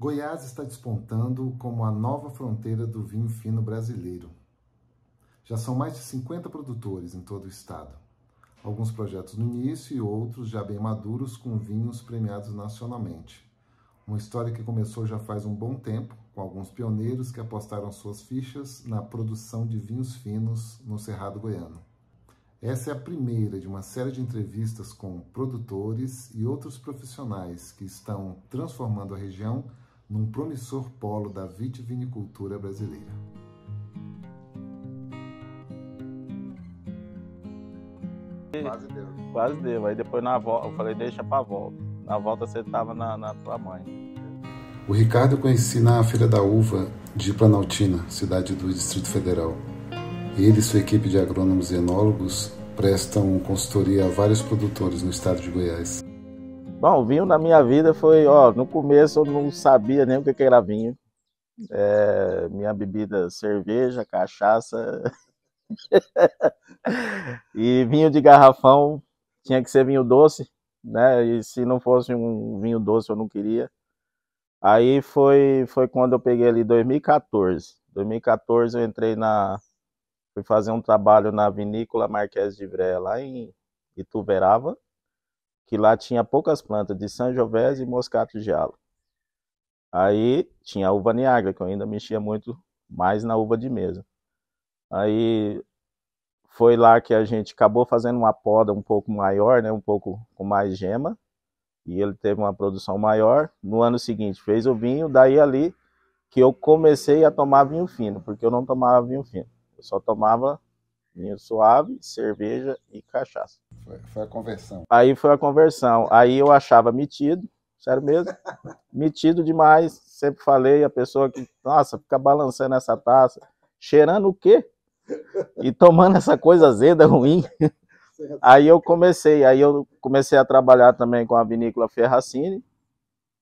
Goiás está despontando como a nova fronteira do vinho fino brasileiro. Já são mais de 50 produtores em todo o estado. Alguns projetos no início e outros já bem maduros com vinhos premiados nacionalmente. Uma história que começou já faz um bom tempo, com alguns pioneiros que apostaram suas fichas na produção de vinhos finos no Cerrado Goiano. Essa é a primeira de uma série de entrevistas com produtores e outros profissionais que estão transformando a região num promissor polo da vitivinicultura brasileira. Quase deu. Quase deu. Aí depois na volta, eu falei, deixa pra volta. Na volta você tava na tua mãe. O Ricardo eu conheci na Feira da Uva de Planaltina, cidade do Distrito Federal. Ele e sua equipe de agrônomos e enólogos prestam consultoria a vários produtores no estado de Goiás. Bom, o vinho na minha vida foi, no começo eu não sabia nem o que era vinho. Minha bebida, cerveja, cachaça e vinho de garrafão, tinha que ser vinho doce, né? E se não fosse um vinho doce eu não queria. Aí foi quando eu peguei ali 2014. 2014 eu entrei fui fazer um trabalho na vinícola Marquês de Vré, lá em Ituverava, que lá tinha poucas plantas de Sangiovese e Moscato de Galo. Aí tinha a uva Niágara, que eu ainda mexia muito mais na uva de mesa. Aí foi lá que a gente acabou fazendo uma poda um pouco maior, né, um pouco com mais gema, e ele teve uma produção maior. No ano seguinte fez o vinho, daí ali que eu comecei a tomar vinho fino, porque eu não tomava vinho fino, eu só tomava vinho suave, cerveja e cachaça. Foi a conversão. Aí foi a conversão. Aí eu achava metido, sério mesmo, metido demais. Sempre falei, a pessoa que, nossa, fica balançando essa taça, cheirando o quê? E tomando essa coisa azeda, ruim. Aí eu comecei a trabalhar também com a vinícola Ferracini,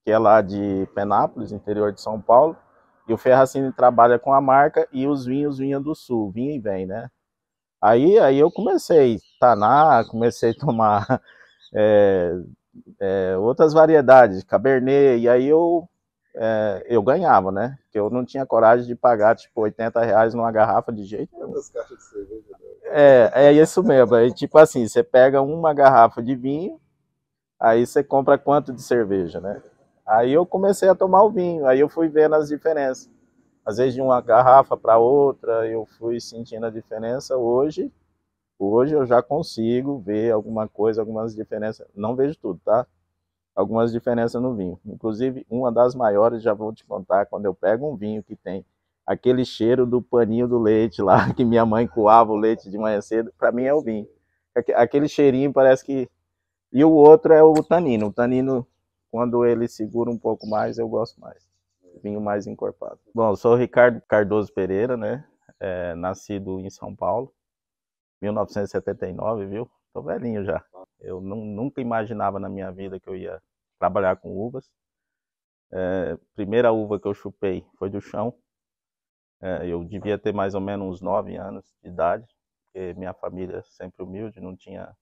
que é lá de Penápolis, interior de São Paulo. E o Ferracini trabalha com a marca e os vinhos vinham do sul, vinha e vem, né? Aí eu comecei a tanar, comecei a tomar outras variedades, Cabernet, e aí eu ganhava, né? Porque eu não tinha coragem de pagar, tipo, R$80 numa garrafa de jeito nenhum. Quantas caixas de cerveja? É isso mesmo. Aí, tipo assim, você pega uma garrafa de vinho, aí você compra quanto de cerveja, né? Aí eu comecei a tomar o vinho, aí eu fui vendo as diferenças. Às vezes de uma garrafa para outra, eu fui sentindo a diferença. Hoje eu já consigo ver alguma coisa, algumas diferenças. Não vejo tudo, tá? Algumas diferenças no vinho. Inclusive, uma das maiores, já vou te contar, quando eu pego um vinho que tem aquele cheiro do paninho do leite lá, que minha mãe coava o leite de manhã cedo, para mim é o vinho. Aquele cheirinho parece que... E o outro é o tanino. O tanino, quando ele segura um pouco mais, eu gosto mais. Vinho mais encorpado. Bom, eu sou o Ricardo Cardoso Pereira, né? Nascido em São Paulo, 1979, viu? Tô velhinho já. Eu nunca imaginava na minha vida que eu ia trabalhar com uvas. Primeira uva que eu chupei foi do chão. Eu devia ter mais ou menos uns 9 anos de idade, porque minha família é sempre humilde, não tinha...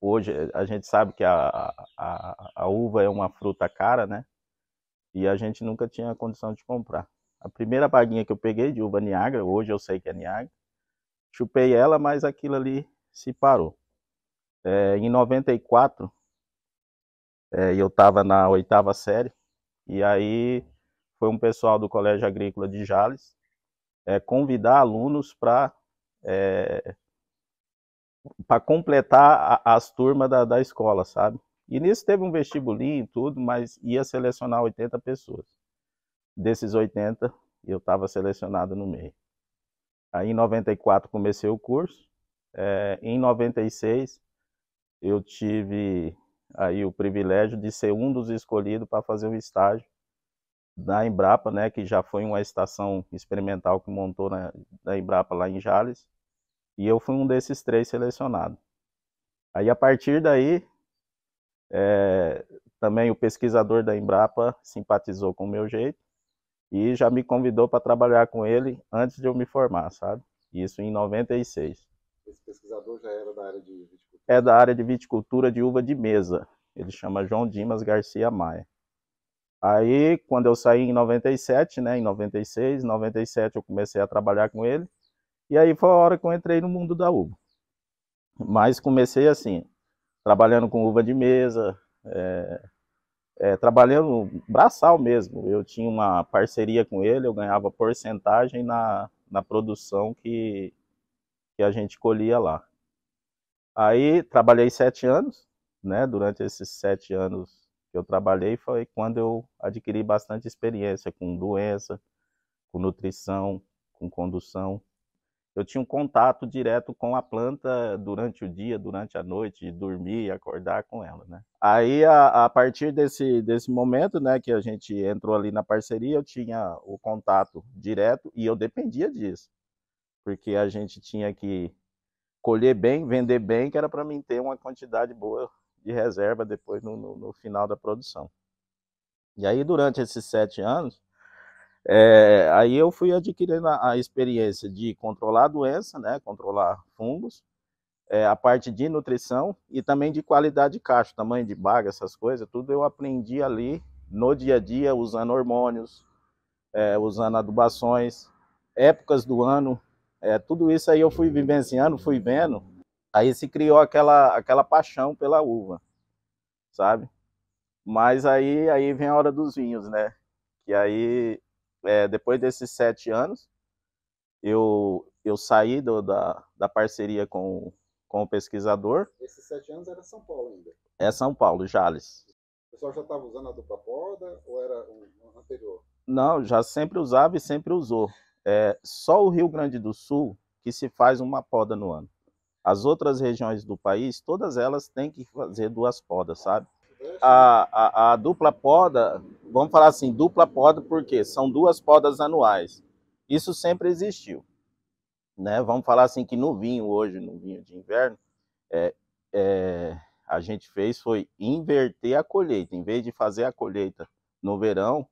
Hoje a gente sabe que a uva é uma fruta cara, né? E a gente nunca tinha condição de comprar. A primeira baguinha que eu peguei de uva Niágara, hoje eu sei que é Niágara, chupei ela, mas aquilo ali se parou. Em 94, eu estava na 8ª série, e aí foi um pessoal do Colégio Agrícola de Jales convidar alunos para completar as turmas da escola, sabe? E nisso teve um vestibulinho e tudo, mas ia selecionar 80 pessoas. Desses 80, eu estava selecionado no meio. Aí em 94 comecei o curso, em 96 eu tive aí o privilégio de ser um dos escolhidos para fazer o estágio da Embrapa, né, que já foi uma estação experimental que montou na Embrapa lá em Jales, e eu fui um desses 3 selecionados. Aí a partir daí, também o pesquisador da Embrapa simpatizou com o meu jeito e já me convidou para trabalhar com ele antes de eu me formar, sabe? Isso em 96. Esse pesquisador já era da área de viticultura? É da área de viticultura de uva de mesa. Ele chama João Dimas Garcia Maia. Aí, quando eu saí em 97, né, em 96, 97 eu comecei a trabalhar com ele, e aí foi a hora que eu entrei no mundo da uva. Mas comecei assim, trabalhando com uva de mesa, trabalhando braçal mesmo. Eu tinha uma parceria com ele, eu ganhava porcentagem na produção que a gente colhia lá. Aí trabalhei 7 anos, né? Durante esses 7 anos que eu trabalhei foi quando eu adquiri bastante experiência com doença, com nutrição, com condução. Eu tinha um contato direto com a planta durante o dia, durante a noite, dormir e acordar com ela, né? Aí, a partir desse momento, né, que a gente entrou ali na parceria, eu tinha o contato direto e eu dependia disso, porque a gente tinha que colher bem, vender bem, que era para mim ter uma quantidade boa de reserva depois no final da produção. E aí, durante esses 7 anos, aí eu fui adquirindo a experiência de controlar a doença, né, controlar fungos, a parte de nutrição e também de qualidade de cacho, tamanho de baga, essas coisas, tudo eu aprendi ali no dia a dia, usando hormônios, usando adubações, épocas do ano, tudo isso aí eu fui vivenciando, fui vendo, aí se criou aquela paixão pela uva, sabe? Mas aí vem a hora dos vinhos, né? Que aí, depois desses 7 anos, eu saí da parceria com o pesquisador. Esses 7 anos era São Paulo ainda? É São Paulo, Jales. O pessoal já estava usando a dupla poda ou era um anterior? Não, já sempre usava e sempre usou. Só o Rio Grande do Sul que se faz uma poda no ano. As outras regiões do país, todas elas têm que fazer 2 podas, sabe? A dupla poda, vamos falar assim, dupla poda porque são 2 podas anuais. Isso sempre existiu, né? Vamos falar assim que no vinho hoje, no vinho de inverno, a gente foi inverter a colheita. Em vez de fazer a colheita no verão,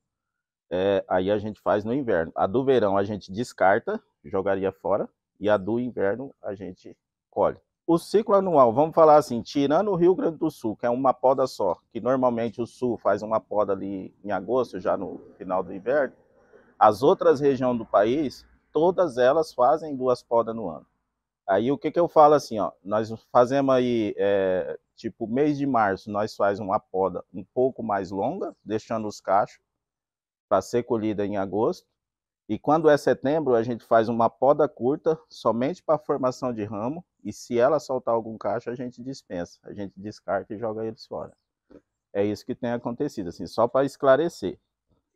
aí a gente faz no inverno. A do verão a gente descarta, jogaria fora, e a do inverno a gente colhe. O ciclo anual, vamos falar assim, tirando o Rio Grande do Sul, que é uma poda só, que normalmente o Sul faz uma poda ali em agosto, já no final do inverno, as outras regiões do país, todas elas fazem 2 podas no ano. Aí o que eu falo assim, ó, nós fazemos aí, tipo, mês de março, nós faz uma poda um pouco mais longa, deixando os cachos para ser colhida em agosto. E quando é setembro, a gente faz uma poda curta, somente para formação de ramo, e se ela soltar algum cacho, a gente dispensa, a gente descarta e joga eles fora. É isso que tem acontecido, assim, só para esclarecer.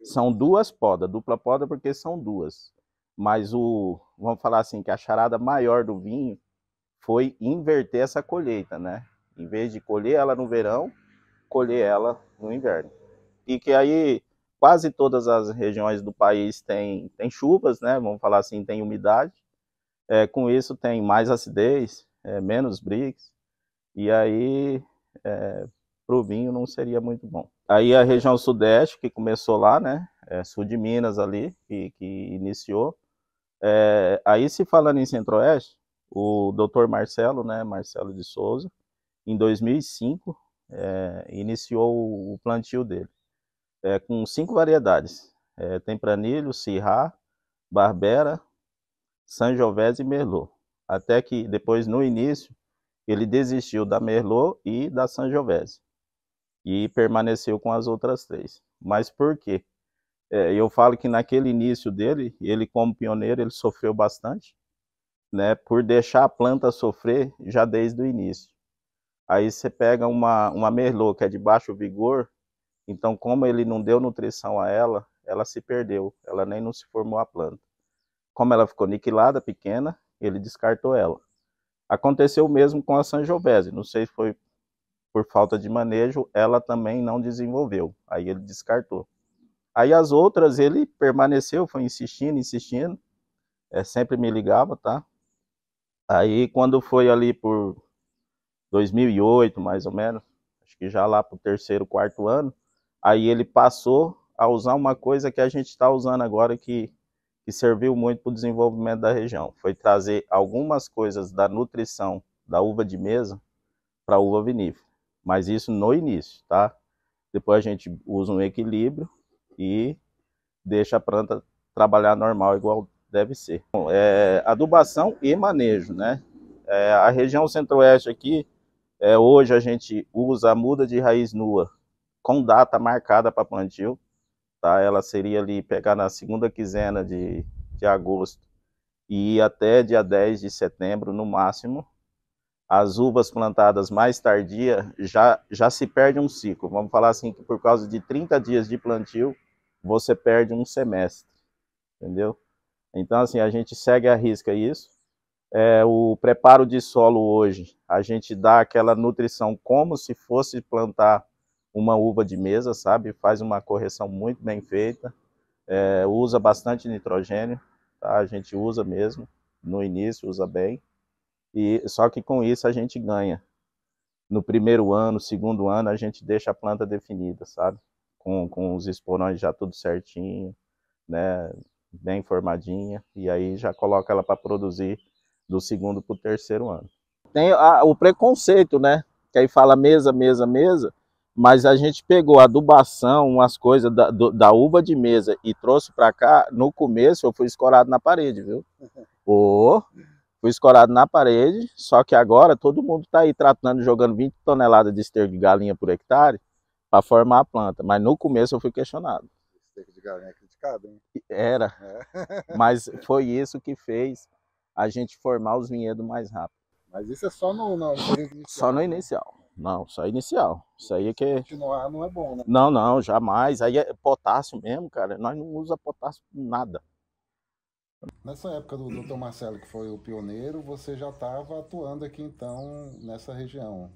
São 2 podas, dupla poda porque são 2. Mas vamos falar assim, que a charada maior do vinho foi inverter essa colheita, né? Em vez de colher ela no verão, colher ela no inverno. E que aí quase todas as regiões do país tem chuvas, né? Vamos falar assim, tem umidade. Com isso tem mais acidez, menos brix, e aí para o vinho não seria muito bom. Aí a região sudeste, que começou lá, né? Sul de Minas ali, que iniciou. Aí se falando em centro-oeste, o Dr. Marcelo, né? Marcelo de Souza, em 2005, iniciou o plantio dele. Com 5 variedades. Tempranilho, Syrah, Barbera, Sangiovese e Merlot. Até que depois, no início, ele desistiu da Merlot e da Sangiovese. E permaneceu com as outras 3. Mas por quê? Eu falo que naquele início dele, ele como pioneiro, ele sofreu bastante, né? Por deixar a planta sofrer já desde o início. Aí você pega uma Merlot que é de baixo vigor, então como ele não deu nutrição a ela, ela se perdeu, ela nem não se formou a planta. Como ela ficou niquilada, pequena, ele descartou ela. Aconteceu o mesmo com a Sangiovese, não sei se foi por falta de manejo, ela também não desenvolveu, aí ele descartou. Aí as outras ele permaneceu, foi insistindo, sempre me ligava, tá? Aí quando foi ali por 2008, mais ou menos, acho que já lá pro 3º, 4º ano, aí ele passou a usar uma coisa que a gente está usando agora que serviu muito para o desenvolvimento da região. Foi trazer algumas coisas da nutrição da uva de mesa para a uva vinícola. Mas isso no início, tá? Depois a gente usa um equilíbrio e deixa a planta trabalhar normal, igual deve ser. Bom, adubação e manejo, né? A região centro-oeste aqui, hoje a gente usa a muda de raiz nua com data marcada para plantio, tá? Ela seria ali pegar na segunda quinzena de agosto e ir até dia 10 de setembro no máximo. As uvas plantadas mais tardia já se perde um ciclo. Vamos falar assim que por causa de 30 dias de plantio, você perde um semestre, entendeu? Então assim, a gente segue à risca isso. O preparo de solo hoje, a gente dá aquela nutrição como se fosse plantar uma uva de mesa, sabe? Faz uma correção muito bem feita, usa bastante nitrogênio, tá? A gente usa mesmo, no início usa bem, só que com isso a gente ganha. No primeiro ano, segundo ano, a gente deixa a planta definida, sabe? Com os esporões já tudo certinho, né? Bem formadinha, e aí já coloca ela para produzir do segundo para o terceiro ano. Tem o preconceito, né? Que aí fala mesa, mesa, mesa, mas a gente pegou a adubação, umas coisas da uva de mesa e trouxe para cá. No começo eu fui escorado na parede, viu? Fui escorado na parede, só que agora todo mundo está aí tratando, jogando 20 toneladas de esterco de galinha por hectare para formar a planta, mas no começo eu fui questionado. Esterco de galinha é criticado, hein? Era, mas foi isso que fez a gente formar os vinhedos mais rápido. Mas isso é só no período inicial. Só no inicial. Não, só inicial. Isso aí é que... Continuar não é bom, né? Não, não, jamais. Aí é potássio mesmo, cara. Nós não usa potássio em nada. Nessa época do Dr. Marcelo, que foi o pioneiro, você já estava atuando aqui então nessa região.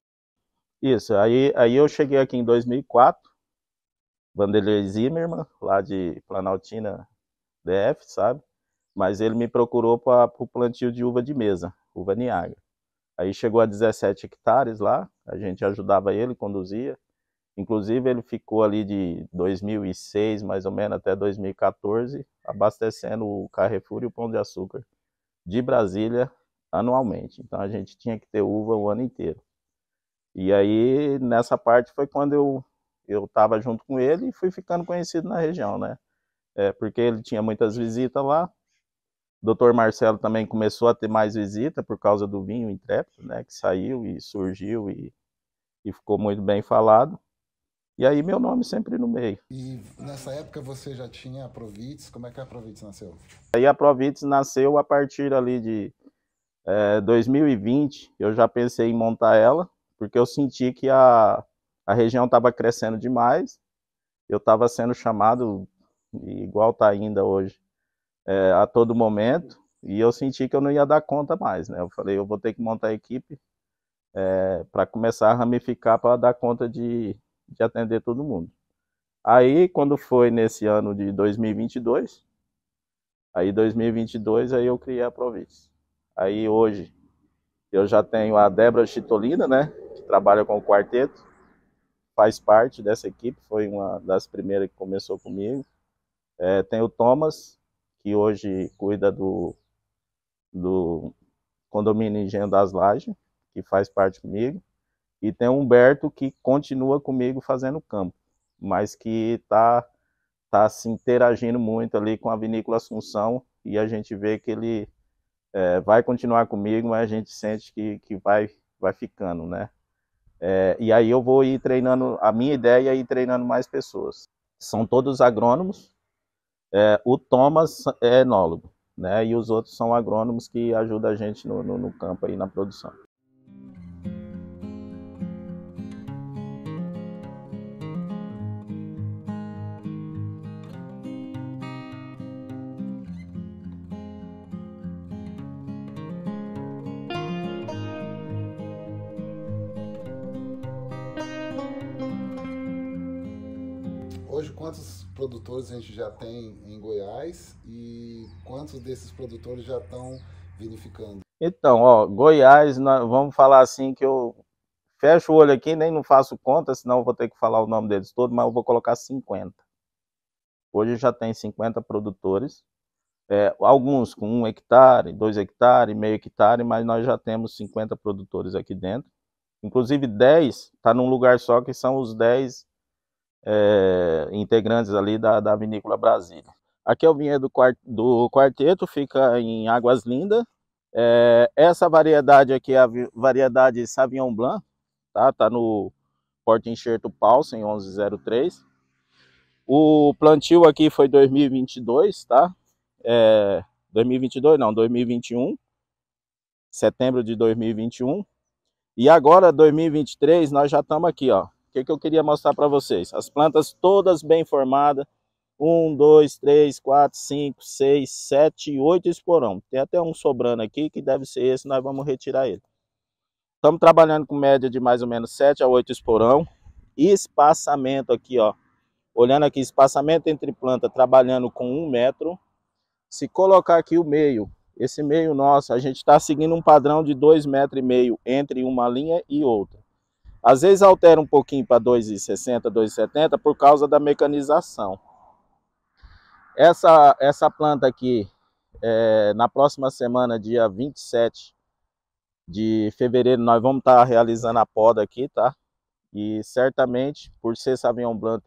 Isso, aí eu cheguei aqui em 2004, Vanderlei Zimmermann, lá de Planaltina, DF, sabe? Mas ele me procurou para o plantio de uva de mesa, uva Niagara. Aí chegou a 17 hectares lá, a gente ajudava ele, conduzia. Inclusive ele ficou ali de 2006, mais ou menos, até 2014, abastecendo o Carrefour e o Pão de Açúcar de Brasília anualmente. Então a gente tinha que ter uva o ano inteiro. E aí nessa parte foi quando eu estava junto com ele e fui ficando conhecido na região, né? Porque ele tinha muitas visitas lá. O Dr. Marcelo também começou a ter mais visita por causa do vinho Intrépido, né? Que saiu e surgiu e ficou muito bem falado. E aí meu nome sempre no meio. E nessa época você já tinha a Provites? Como é que a Provites nasceu? Aí a Provites nasceu a partir ali de 2020. Eu já pensei em montar ela, porque eu senti que a região estava crescendo demais. Eu estava sendo chamado, igual está ainda hoje, a todo momento. E eu senti que eu não ia dar conta mais, né? Eu falei, eu vou ter que montar a equipe para começar a ramificar para dar conta de atender todo mundo. Aí, quando foi nesse ano de 2022, aí eu criei a Provites. Aí hoje eu já tenho a Débora Chitolina, né, que trabalha com o quarteto, faz parte dessa equipe, foi uma das primeiras que começou comigo. Tem o Thomas, que hoje cuida do condomínio Engenho das Lajes, que faz parte comigo. E tem o Humberto, que continua comigo fazendo campo, mas que está se interagindo muito ali com a Vinícola Assunção, e a gente vê que ele vai continuar comigo, mas a gente sente que vai ficando, né? E aí eu vou ir treinando, a minha ideia é ir treinando mais pessoas. São todos agrônomos, o Thomas é enólogo, né? E os outros são agrônomos que ajudam a gente no campo aí, na produção. Hoje, quantos produtores a gente já tem em Goiás e quantos desses produtores já estão vinificando? Então, ó, Goiás, vamos falar assim que eu fecho o olho aqui, nem não faço conta, senão eu vou ter que falar o nome deles todos, mas eu vou colocar 50. Hoje já tem 50 produtores, alguns com 1 hectare, 2 hectares, meio hectare, mas nós já temos 50 produtores aqui dentro. Inclusive 10 está num lugar só, que são os 10 integrantes ali da Vinícola Brasília. Aqui é o vinhedo do quarteto, fica em Águas Lindas. Essa variedade aqui é a variedade Sauvignon Blanc, tá no porta-enxerto Paulsen 1103. O plantio aqui foi 2022, tá? 2022 não, 2021, setembro de 2021. E agora, 2023, nós já estamos aqui, ó. O que eu queria mostrar para vocês? As plantas todas bem formadas. 1, 2, 3, 4, 5, 6, 7, 8 esporão. Tem até um sobrando aqui, que deve ser esse, nós vamos retirar ele. Estamos trabalhando com média de mais ou menos 7 a 8 esporão. E espaçamento aqui, ó. Olhando aqui, espaçamento entre planta, trabalhando com 1 metro. Se colocar aqui o meio, esse meio nosso, a gente está seguindo um padrão de 2,5 metros entre uma linha e outra. Às vezes altera um pouquinho para 2,60, 2,70 por causa da mecanização. Essa planta aqui, na próxima semana, dia 27 de fevereiro, nós vamos estar realizando a poda aqui, tá? E certamente, por ser Sauvignon Blanc,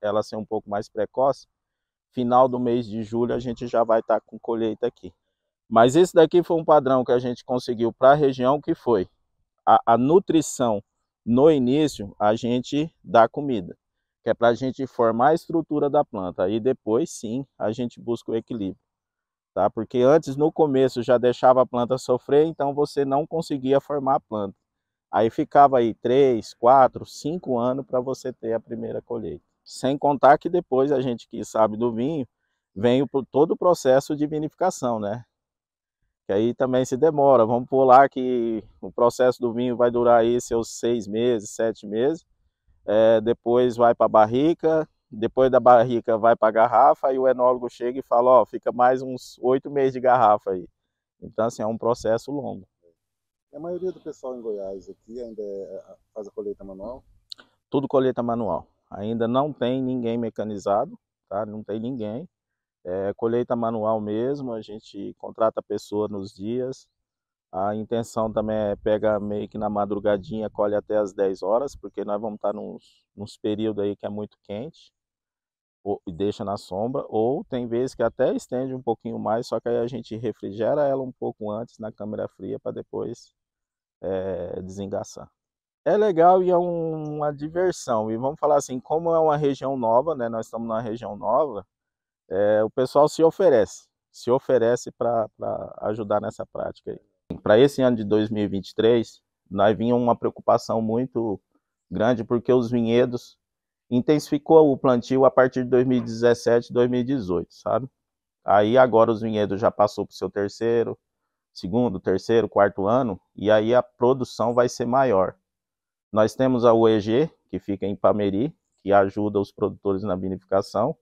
ela ser um pouco mais precoce, final do mês de julho a gente já vai estar com colheita aqui. Mas esse daqui foi um padrão que a gente conseguiu para a região, que foi a nutrição. No início, a gente dá comida, que é para a gente formar a estrutura da planta. Aí depois, sim, a gente busca o equilíbrio. Tá? Porque antes, no começo, já deixava a planta sofrer, então você não conseguia formar a planta. Aí ficava aí 3, 4, 5 anos para você ter a primeira colheita. Sem contar que depois a gente que sabe do vinho, vem todo o processo de vinificação, né? Que aí também se demora. Vamos pular que o processo do vinho vai durar aí seus 6 meses, 7 meses. Depois vai para a barrica, depois da barrica vai para a garrafa, e o enólogo chega e fala, ó, fica mais uns 8 meses de garrafa aí. Então, assim, é um processo longo. E a maioria do pessoal em Goiás aqui ainda faz a colheita manual? Tudo colheita manual. Ainda não tem ninguém mecanizado, tá? Não tem ninguém. Colheita manual mesmo, a gente contrata a pessoa nos dias. A intenção também é pegar meio que na madrugadinha, colhe até as 10 horas, porque nós vamos estar nos períodos aí que é muito quente, e deixa na sombra, ou tem vezes que até estende um pouquinho mais, só que aí a gente refrigera ela um pouco antes na câmara fria para depois desengaçar. É legal e é uma diversão. E vamos falar assim, como é uma região nova, né? Nós estamos numa região nova, o pessoal se oferece para ajudar nessa prática aí. Para esse ano de 2023, nós vínhamos uma preocupação muito grande, porque os vinhedos intensificou o plantio a partir de 2017, 2018, sabe? Aí agora os vinhedos já passou para o seu segundo, terceiro, quarto ano, e aí a produção vai ser maior. Nós temos a UEG, que fica em Ipameri, que ajuda os produtores na vinificação.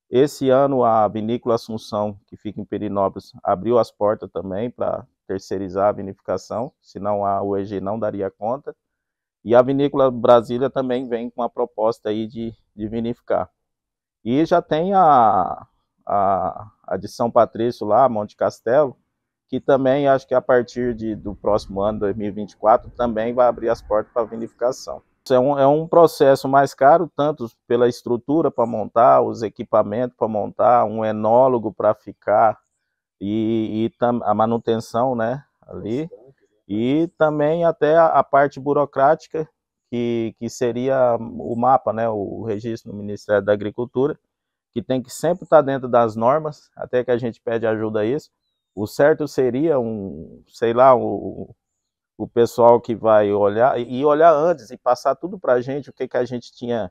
Esse ano a Vinícola Assunção, que fica em Perinópolis, abriu as portas também para terceirizar a vinificação, senão a UEG não daria conta. E a Vinícola Brasília também vem com a proposta aí de vinificar. E já tem a de São Patrício lá, Monte Castelo, que também acho que a partir do próximo ano, 2024, também vai abrir as portas para a vinificação. É um processo mais caro, tanto pela estrutura para montar, os equipamentos para montar, um enólogo para ficar, e a manutenção, né, ali, e também até a parte burocrática, que seria o mapa, né, o registro no Ministério da Agricultura, que tem que sempre estar dentro das normas, até que a gente pede ajuda a isso. O certo seria sei lá, o pessoal que vai olhar, e olhar antes, e passar tudo para a gente, o que a gente tinha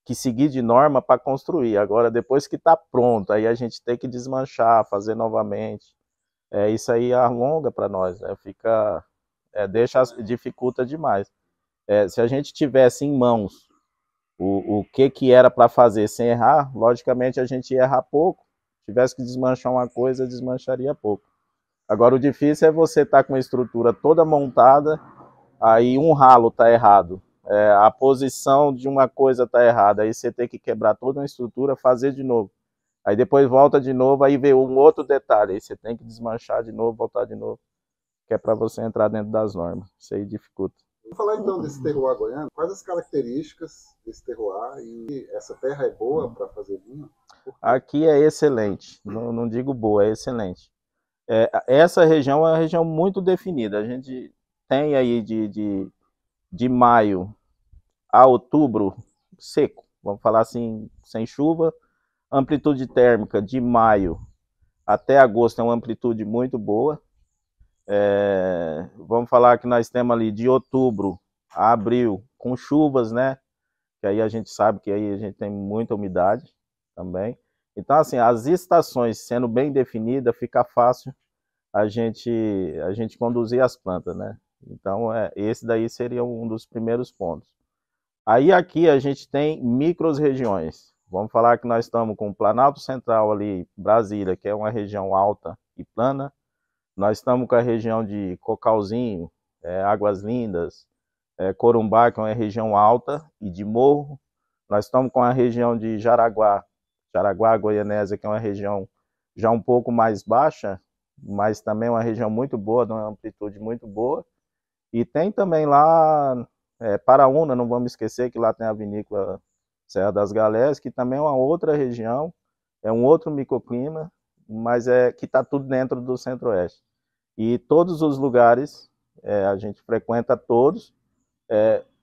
que seguir de norma para construir. Agora, depois que está pronto, aí a gente tem que desmanchar, fazer novamente. Isso aí alonga para nós, né? Dificulta demais. Se a gente tivesse em mãos o que era para fazer sem errar, logicamente a gente ia errar pouco. Se tivesse que desmanchar uma coisa, desmancharia pouco. Agora, o difícil é você estar com a estrutura toda montada, aí um ralo está errado, a posição de uma coisa está errada, aí você tem que quebrar toda uma estrutura, fazer de novo. Aí depois volta de novo, aí vê um outro detalhe, aí você tem que desmanchar de novo, voltar de novo, que é para você entrar dentro das normas. Isso aí dificulta. Vamos falar então desse terroir goiano. Quais as características desse terroir? E essa terra é boa para fazer vinho? Aqui é excelente, não digo boa, é excelente. Essa região é uma região muito definida. A gente tem aí de maio a outubro seco, vamos falar assim, sem chuva. Amplitude térmica de maio até agosto é uma amplitude muito boa. Vamos falar que nós temos ali de outubro a abril com chuvas, né? Que aí a gente sabe que aí a gente tem muita umidade também. Então, assim, as estações sendo bem definidas, fica fácil a gente conduzir as plantas, né? Então, esse daí seria um dos primeiros pontos. Aí aqui a gente tem micro-regiões. Vamos falar que nós estamos com o Planalto Central ali, Brasília, que é uma região alta e plana. Nós estamos com a região de Cocalzinho, Águas Lindas, Corumbá, que é uma região alta e de morro. Nós estamos com a região de Jaraguá, Goianésia, que é uma região já um pouco mais baixa, mas também uma região muito boa, de uma amplitude muito boa. E tem também lá Paraúna, não vamos esquecer que lá tem a vinícola Serra das Galés, que também é uma outra região, é um outro microclima, mas que está tudo dentro do Centro-Oeste. E todos os lugares, a gente frequenta todos,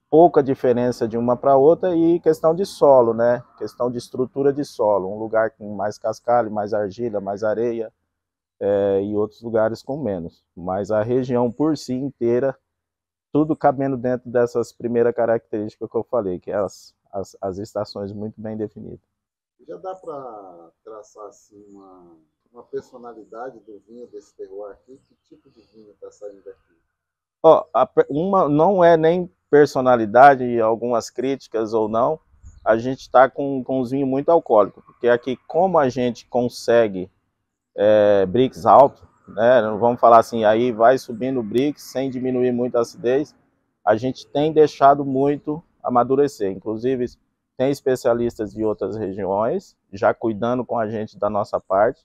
pouca diferença de uma para outra, e questão de solo, né? Questão de estrutura de solo, um lugar com mais cascalho, mais argila, mais areia, e outros lugares com menos. Mas a região por si inteira, tudo cabendo dentro dessas primeiras características que eu falei, que é as estações muito bem definidas. Já dá para traçar assim uma personalidade do vinho desse terroir aqui? Que tipo de vinho está saindo daqui? Não é nem personalidade, algumas críticas ou não, a gente está com os vinhos muito alcoólicos, porque aqui, como a gente consegue brix alto, né, não vamos falar assim, aí vai subindo o brix sem diminuir muito a acidez, a gente tem deixado muito amadurecer. Inclusive, tem especialistas de outras regiões já cuidando com a gente da nossa parte,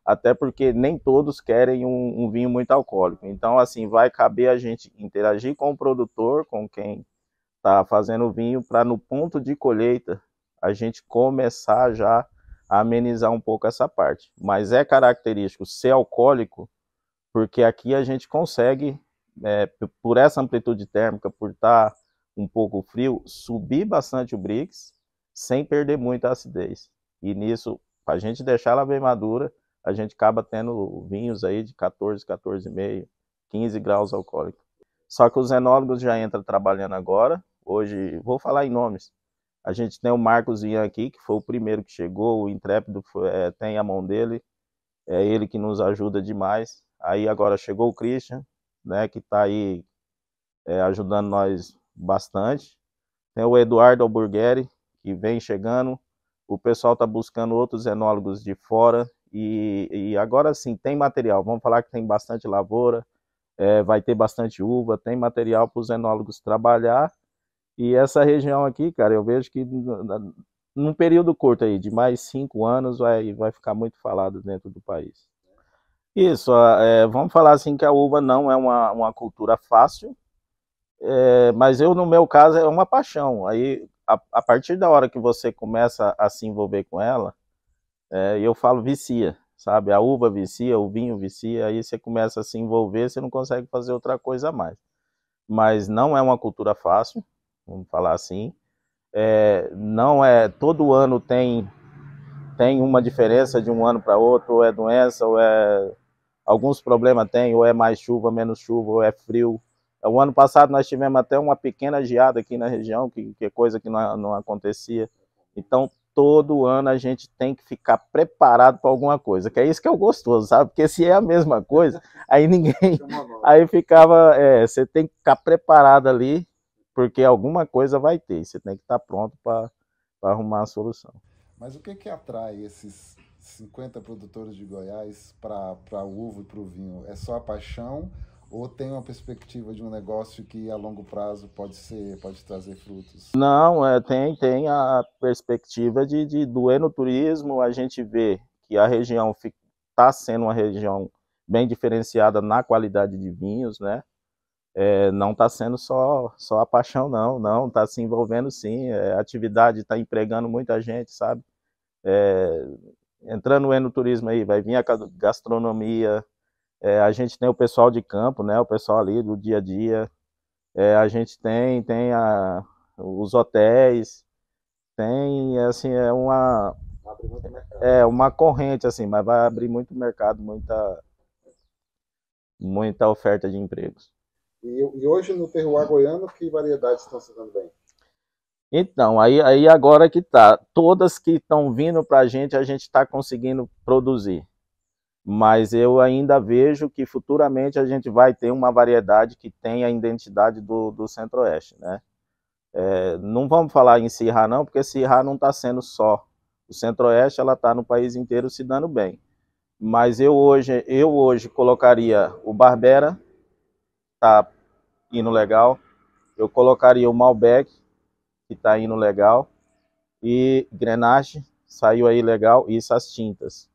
até porque nem todos querem um vinho muito alcoólico. Então, assim, vai caber a gente interagir com o produtor, com quem está fazendo o vinho, para no ponto de colheita a gente começar já a amenizar um pouco essa parte. Mas é característico ser alcoólico, porque aqui a gente consegue, por essa amplitude térmica, por estar um pouco frio, subir bastante o brix, sem perder muita acidez. E nisso, para a gente deixar ela bem madura, a gente acaba tendo vinhos aí de 14, 14,5, 15 graus alcoólicos. Só que os enólogos já entram trabalhando agora. Hoje, vou falar em nomes. A gente tem o Marcos Ian aqui, que foi o primeiro que chegou, o Intrépido tem a mão dele, é ele que nos ajuda demais. Aí agora chegou o Christian, né, que está aí ajudando nós bastante. Tem o Eduardo Alburgueri, que vem chegando. O pessoal está buscando outros enólogos de fora. E agora sim, tem material. Vamos falar que tem bastante lavoura, vai ter bastante uva, tem material para os enólogos trabalhar. E essa região aqui, cara, eu vejo que num período curto aí, de mais 5 anos, vai ficar muito falado dentro do país. Isso, vamos falar assim que a uva não é uma cultura fácil, mas no meu caso, é uma paixão. Aí, a partir da hora que você começa a se envolver com ela, eu falo vicia, sabe? A uva vicia, o vinho vicia, aí você começa a se envolver, você não consegue fazer outra coisa a mais. Mas não é uma cultura fácil, vamos falar assim. Não todo ano tem uma diferença de um ano para outro, ou é doença, ou alguns problemas tem, ou é mais chuva, menos chuva, ou é frio. O ano passado nós tivemos até uma pequena geada aqui na região, que é coisa que não acontecia. Então, todo ano a gente tem que ficar preparado para alguma coisa, que é isso que é o gostoso, sabe? Porque se é a mesma coisa, aí ninguém... Aí ficava... você tem que ficar preparado ali, porque alguma coisa vai ter. Você tem que estar pronto para arrumar a solução. Mas o que atrai esses 50 produtores de Goiás para a uva e para o vinho? É só a paixão ou tem uma perspectiva de um negócio que a longo prazo pode trazer frutos? Não, tem a perspectiva do enoturismo. A gente vê que a região está sendo uma região bem diferenciada na qualidade de vinhos, né? não está sendo só a paixão, não, está se envolvendo sim, a atividade está empregando muita gente, sabe? Entrando no enoturismo aí, vai vir a gastronomia, a gente tem o pessoal de campo, né? O pessoal ali do dia a dia, a gente tem os hotéis, tem, assim, uma corrente, assim, mas vai abrir muito mercado, muita oferta de empregos. E hoje no terroir goiano, que variedades estão se dando bem? Então, aí agora que tá, todas que estão vindo para a gente está conseguindo produzir. Mas eu ainda vejo que futuramente a gente vai ter uma variedade que tem a identidade do Centro-Oeste, né? Não vamos falar em Syrah não, porque Syrah não está sendo só o Centro-Oeste, ela está no país inteiro se dando bem. Mas eu hoje colocaria o Barbera, tá indo legal. Eu colocaria o Malbec, que está indo legal. E Grenache, saiu aí legal. E essas tintas.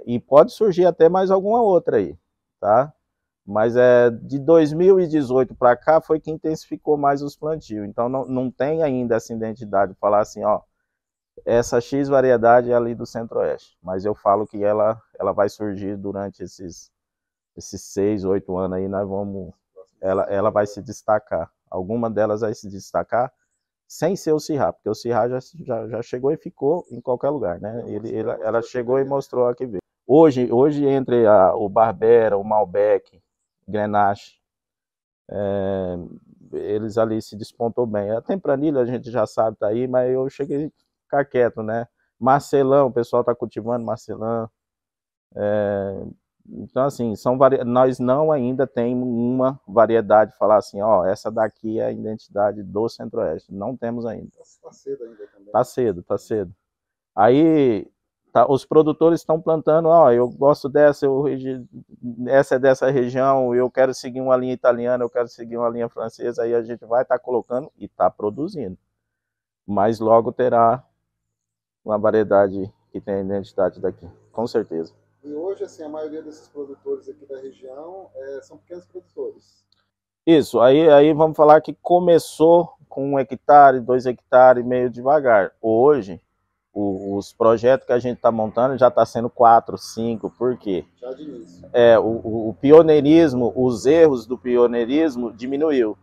E pode surgir até mais alguma outra aí, tá? Mas de 2018 para cá foi que intensificou mais os plantios. Então não tem ainda essa identidade de falar assim, ó, essa X variedade é ali do Centro-Oeste. Mas eu falo que ela vai surgir durante esses 6, 8 anos aí, ela vai se destacar. Alguma delas vai se destacar sem ser o Syrah, porque o Syrah já chegou e ficou em qualquer lugar, né? Ela chegou e mostrou a que veio. Hoje entre o Barbera, o Malbec, Grenache, eles ali se despontou bem. A Tempranillo a gente já sabe, tá aí, mas eu cheguei a ficar quieto, né? Marcelão, o pessoal tá cultivando Marcelão. Então, assim, nós não ainda temos uma variedade, falar assim, ó, essa daqui é a identidade do Centro-Oeste. Não temos ainda. Está cedo ainda também. Tá cedo. Aí, os produtores estão plantando, ó, eu gosto dessa, essa é dessa região, eu quero seguir uma linha italiana, eu quero seguir uma linha francesa, aí a gente vai estar colocando e está produzindo. Mas logo terá uma variedade que tem a identidade daqui, com certeza. E hoje, assim, a maioria desses produtores aqui da região são pequenos produtores. Isso, aí vamos falar que começou com 1 hectare, 2 hectares, meio devagar. Hoje, os projetos que a gente está montando já está sendo 4, 5, por quê? Já de início. O pioneirismo, os erros do pioneirismo diminuiu.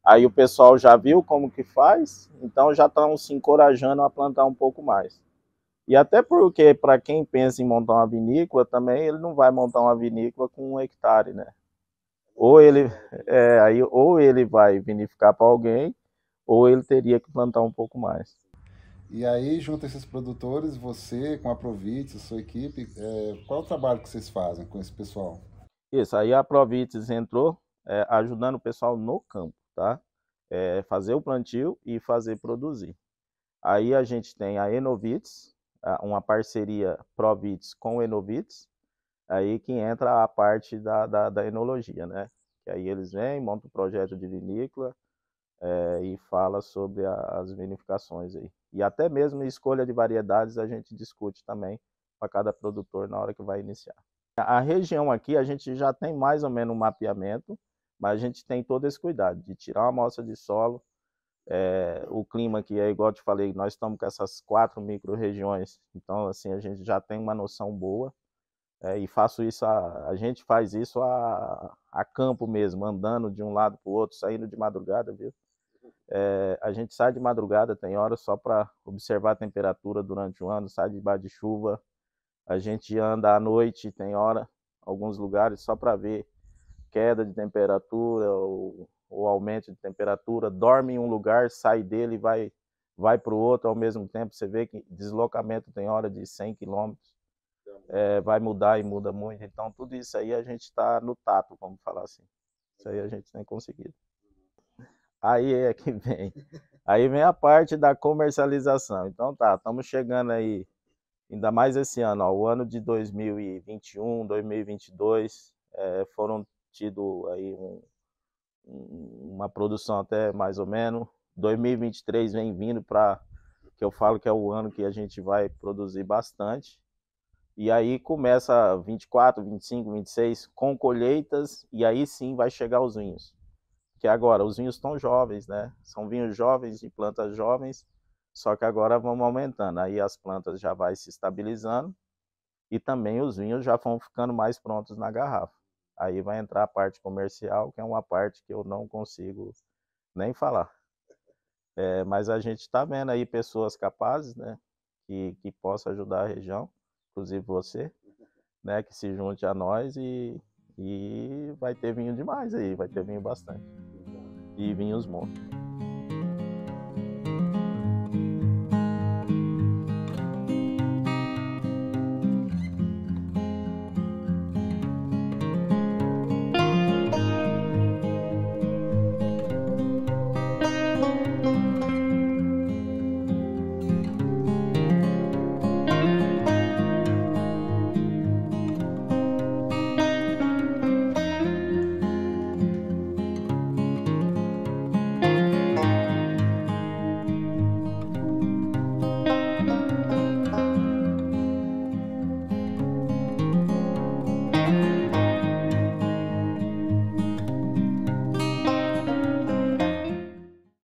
Aí o pessoal já viu como que faz, então já estão se encorajando a plantar um pouco mais. E até porque, para quem pensa em montar uma vinícola, também ele não vai montar uma vinícola com 1 hectare, né? Ou ele vai vinificar para alguém, ou ele teria que plantar um pouco mais. E aí, junto a esses produtores, você, com a Provites, a sua equipe, qual é o trabalho que vocês fazem com esse pessoal? Isso, aí a Provites entrou ajudando o pessoal no campo, tá? Fazer o plantio e fazer produzir. Aí a gente tem a Enovites, uma parceria Provites com Enovites, aí que entra a parte da enologia, né? Que aí eles vêm, montam um projeto de vinícola e fala sobre as vinificações aí. E até mesmo escolha de variedades a gente discute também para cada produtor na hora que vai iniciar. A região aqui a gente já tem mais ou menos um mapeamento, mas a gente tem todo esse cuidado de tirar uma amostra de solo. O clima aqui é igual eu te falei, nós estamos com essas 4 micro-regiões, então assim a gente já tem uma noção boa. E a gente faz isso a campo mesmo, andando de um lado para o outro, saindo de madrugada, viu? A gente sai de madrugada, tem horas só para observar a temperatura durante o ano, sai debaixo de chuva. A gente anda à noite, tem hora, alguns lugares, só para ver queda de temperatura ou aumento de temperatura. Dorme em um lugar, sai dele e vai para o outro ao mesmo tempo. Você vê que deslocamento tem hora de 100 quilômetros. Vai mudar e muda muito. Então, tudo isso aí a gente está no tato, vamos falar assim. Isso aí a gente tem conseguido. Aí é que vem. Aí vem a parte da comercialização. Então tá, estamos chegando aí, ainda mais esse ano, ó, o ano de 2021, 2022, foram tido aí uma produção até mais ou menos. 2023 vem vindo para, que eu falo que é o ano que a gente vai produzir bastante. E aí começa 24, 25, 26 com colheitas, e aí sim vai chegar os vinhos. Que agora os vinhos estão jovens, né? São vinhos jovens de plantas jovens, só que agora vamos aumentando. Aí as plantas já vai se estabilizando e também os vinhos já vão ficando mais prontos na garrafa. Aí vai entrar a parte comercial, que é uma parte que eu não consigo nem falar. Mas a gente está vendo aí pessoas capazes, né, que possam ajudar a região, inclusive você, né, que se junte a nós e vai ter vinho demais aí, vai ter vinho bastante. E vinhos bons.